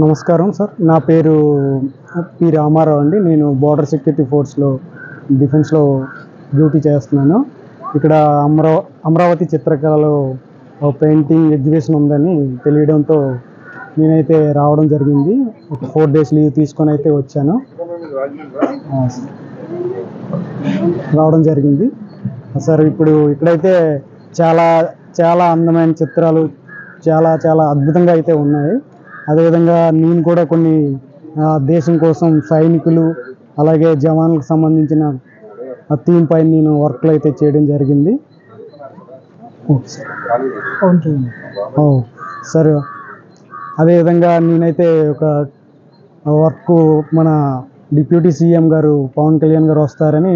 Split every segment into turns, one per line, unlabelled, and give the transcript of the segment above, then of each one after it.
నమస్కారం సార్, నా పేరు పి రామారావు అండి. నేను బోర్డర్ సెక్యూరిటీ ఫోర్స్లో డిఫెన్స్లో డ్యూటీ చేస్తున్నాను. ఇక్కడ అమరావతి చిత్రకళలో పెయింటింగ్ ఎగ్జిబిషన్ ఉందని తెలియడంతో నేనైతే రావడం జరిగింది. ఒక 4 days లీవ్ తీసుకొని అయితే వచ్చాను. రావడం జరిగింది సార్. ఇప్పుడు ఇక్కడైతే చాలా చాలా అందమైన చిత్రాలు చాలా చాలా అద్భుతంగా అయితే ఉన్నాయి. అదేవిధంగా నేను కూడా కొన్ని దేశం కోసం సైనికులు అలాగే జవాన్లకు సంబంధించిన థీమ్ పైన నేను వర్క్లు అయితే చేయడం జరిగింది. సార్ అదేవిధంగా నేనైతే ఒక వర్క్ మన డిప్యూటీ సీఎం గారు పవన్ కళ్యాణ్ గారు వస్తారని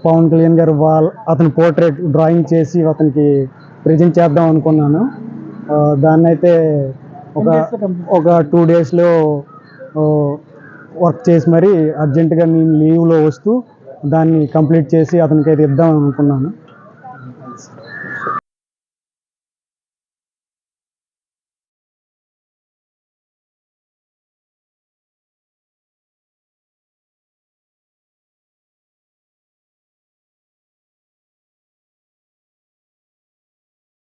పవన్ కళ్యాణ్ గారు అతని పోర్ట్రేట్ డ్రాయింగ్ చేసి అతనికి ప్రజెంట్ చేద్దాం అనుకున్నాను. దాన్ని అయితే ఒక 2 daysలో వర్క్ చేసి మరి అర్జెంటుగా నేను లీవ్లో వస్తూ దాన్ని కంప్లీట్ చేసి అతనికి అయితే ఇద్దాం అనుకున్నాను.